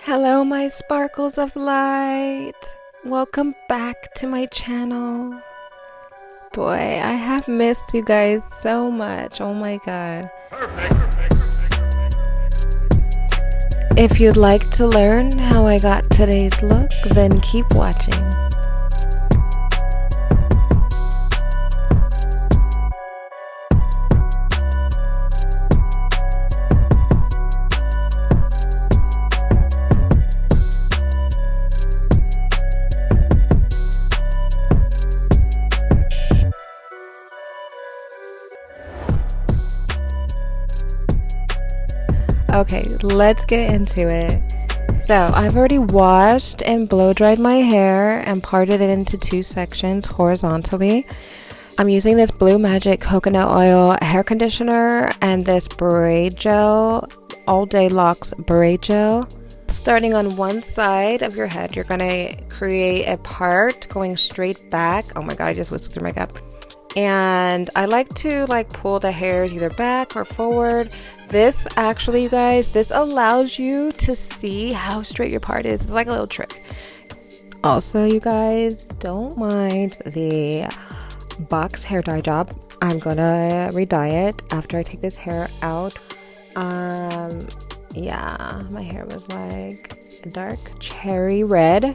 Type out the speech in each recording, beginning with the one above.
Hello, my sparkles of light. Welcome back to my channel. Boy, I have missed you guys so much. Oh my god. If you'd like to learn how I got today's look, then keep watching. Okay, let's get into it. So I've already washed and blow dried my hair and parted it into two sections horizontally. I'm using this Blue Magic coconut oil hair conditioner and this braid gel, All Day Locks braid gel. Starting on one side of your head, you're gonna create a part going straight back. Oh my god, I just whisked through my gap. And I like to pull the hairs either back or forward. This actually, you guys, this allows you to see how straight your part is. It's like a little trick. Also, you guys, don't mind the box hair dye job. I'm gonna re-dye it after I take this hair out. Yeah, my hair was like a dark cherry red.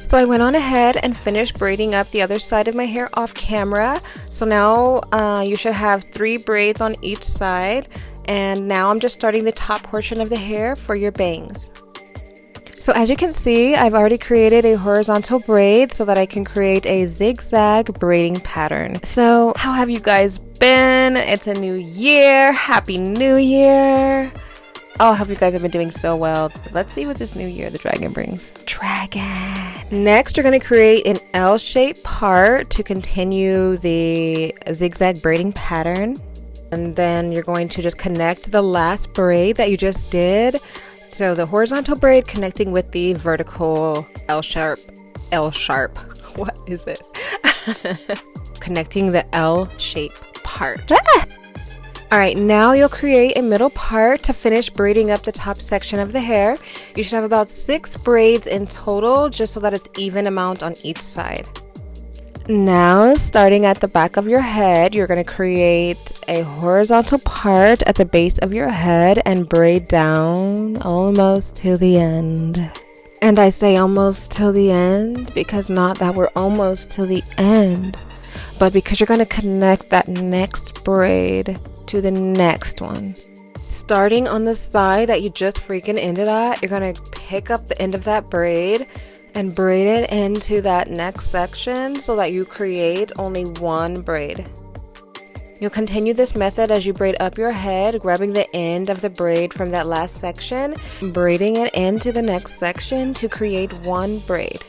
So I went on ahead and finished braiding up the other side of my hair off camera. So now you should have 3 braids on each side. And now I'm just starting the top portion of the hair for your bangs. So as you can see, I've already created a horizontal braid so that I can create a zigzag braiding pattern. So how have you guys been? It's a new year. Happy New Year. Oh, I hope you guys have been doing so well. Let's see what this new year the dragon brings. Dragon. Next, you're going to create an L-shaped part to continue the zigzag braiding pattern. And then you're going to just connect the last braid that you just did. So the horizontal braid connecting with the vertical L-sharp. What is this? Connecting the L-shaped part. Alright, now you'll create a middle part to finish braiding up the top section of the hair. You should have about 6 braids in total, just so that it's even amount on each side. Now, starting at the back of your head, you're going to create a horizontal part at the base of your head and braid down almost to the end. And I say almost till the end because not that we're almost till the end, but because you're going to connect that next braid to the next one. Starting on the side that you just freaking ended at, you're going to pick up the end of that braid and braid it into that next section so that you create only 1 braid. You'll continue this method as you braid up your head, grabbing the end of the braid from that last section, braiding it into the next section to create 1 braid.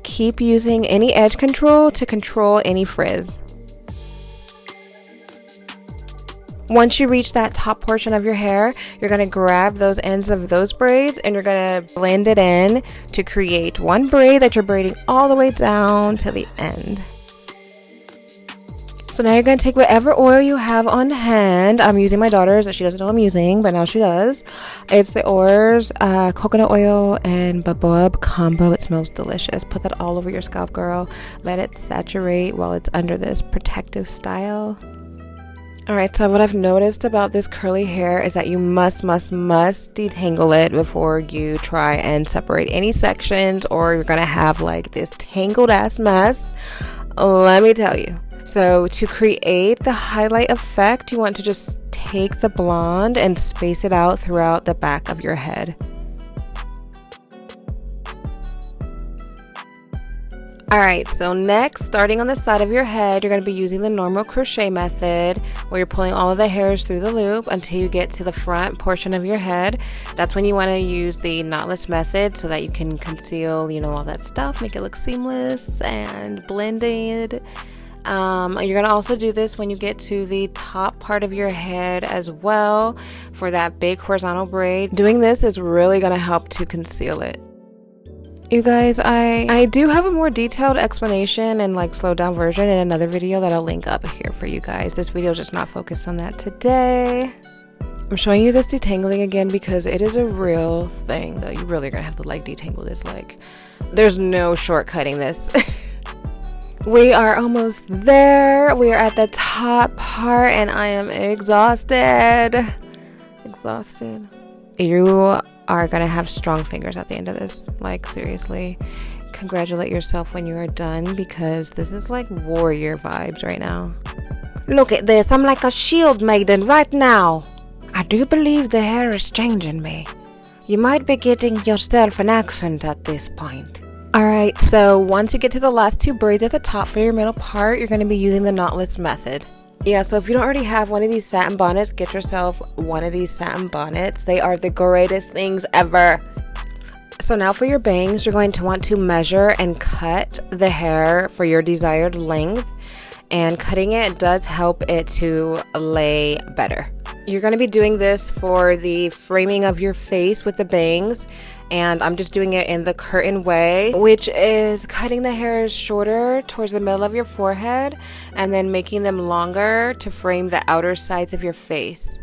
Keep using any edge control to control any frizz. Once you reach that top portion of your hair, you're going to grab those ends of those braids and you're going to blend it in to create 1 braid that you're braiding all the way down to the end. So now you're going to take whatever oil you have on hand. I'm using my daughter's. She doesn't know I'm using, but now she does. It's the Oars coconut oil and baobab combo. It smells delicious. Put that all over your scalp, girl. Let it saturate while it's under this protective style. Alright, so what I've noticed about this curly hair is that you must detangle it before you try and separate any sections, or you're going to have like this tangled ass mess. Let me tell you. So to create the highlight effect, you want to just take the blonde and space it out throughout the back of your head. Alright, so next, starting on the side of your head, you're going to be using the normal crochet method where you're pulling all of the hairs through the loop until you get to the front portion of your head. That's when you want to use the knotless method so that you can conceal, all that stuff, make it look seamless and blended. You're going to also do this when you get to the top part of your head as well for that big horizontal braid. Doing this is really going to help to conceal it. You guys, I do have a more detailed explanation and like slowed down version in another video that I'll link up here for you guys. This video is just not focused on that today. I'm showing you this detangling again because it is a real thing. You really are gonna have to like detangle this. Like, there's no shortcutting this. We are almost there. We are at the top part and I am exhausted. You are gonna have strong fingers at the end of this. Like, seriously, congratulate yourself when you are done because this is like warrior vibes right now. Look at this. I'm like a shield maiden right now. I do believe the hair is changing me. You might be getting yourself an accent at this point. Alright, so once you get to the last 2 braids at the top for your middle part, you're going to be using the knotless method. Yeah, so if you don't already have one of these satin bonnets, get yourself one of these satin bonnets. They are the greatest things ever. So now for your bangs, you're going to want to measure and cut the hair for your desired length. And cutting it does help it to lay better. You're going to be doing this for the framing of your face with the bangs, and I'm just doing it in the curtain way, which is cutting the hairs shorter towards the middle of your forehead and then making them longer to frame the outer sides of your face.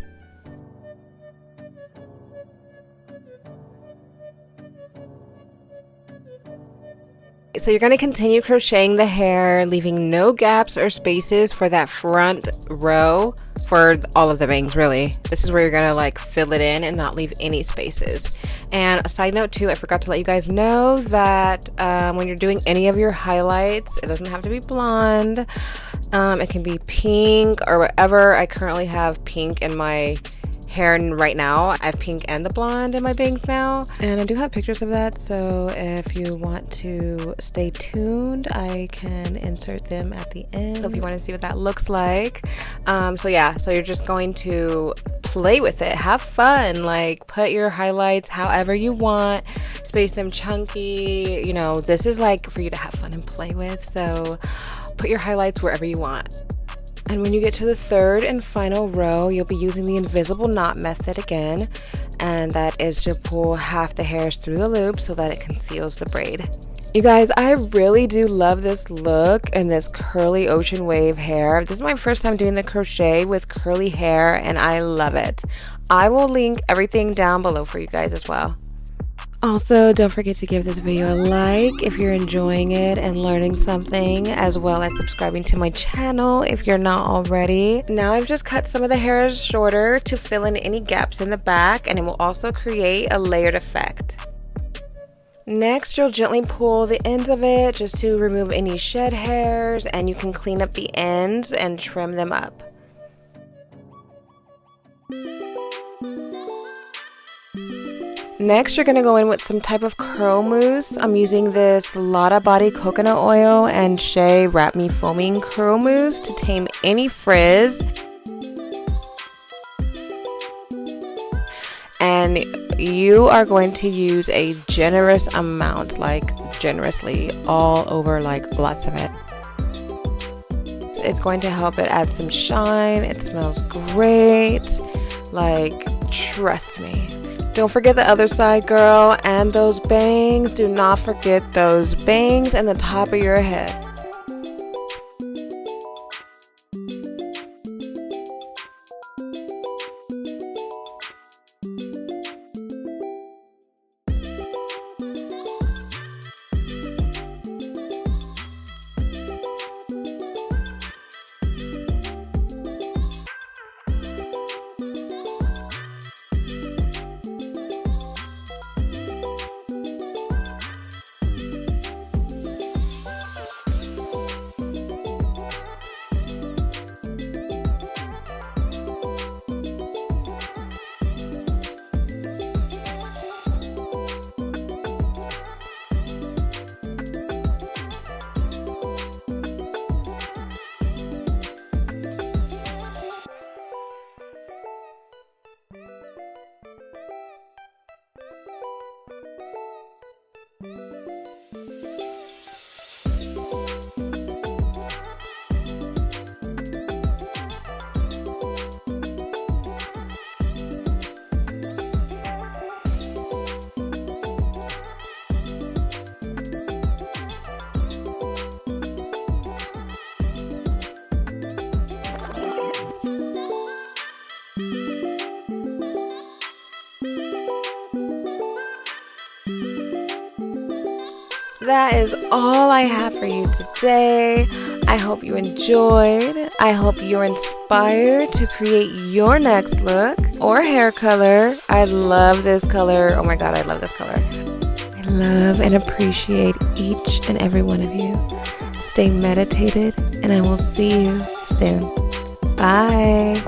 So you're going to continue crocheting the hair, leaving no gaps or spaces for that front row for all of the bangs, really. This is where you're going to like fill it in and not leave any spaces. And a side note too, I forgot to let you guys know that when you're doing any of your highlights, it doesn't have to be blonde. It can be pink or whatever. I currently have pink in my hair right now. I have pink and the blonde in my bangs now, and I do have pictures of that, so if you want to stay tuned, I can insert them at the end, so if you want to see what that looks like. So yeah, so you're just going to play with it, have fun, like put your highlights however you want, space them chunky, you know, this is like for you to have fun and play with, so put your highlights wherever you want. And when you get to the 3rd and final row, you'll be using the invisible knot method again, and that is to pull half the hairs through the loop so that it conceals the braid. You guys, I really do love this look and this curly ocean wave hair. This is my first time doing the crochet with curly hair, and I love it. I will link everything down below for you guys as well. Also, don't forget to give this video a like if you're enjoying it and learning something, as well as subscribing to my channel if you're not already. Now I've just cut some of the hairs shorter to fill in any gaps in the back, and it will also create a layered effect. Next, you'll gently pull the ends of it just to remove any shed hairs, and you can clean up the ends and trim them up. Next, you're going to go in with some type of curl mousse. I'm using this Lotta Body coconut oil and Shea Wrap Me Foaming curl mousse to tame any frizz. And you are going to use a generous amount, like generously, all over, like lots of it. It's going to help it add some shine. It smells great. Like, trust me. Don't forget the other side, girl, and those bangs. Do not forget those bangs and the top of your head. that is all I have for you today. I hope you enjoyed. I hope you're inspired to create your next look or hair color. I love this color. Oh my god, I love this color. I love and appreciate each and every one of you. Stay meditated, and I will see you soon. Bye.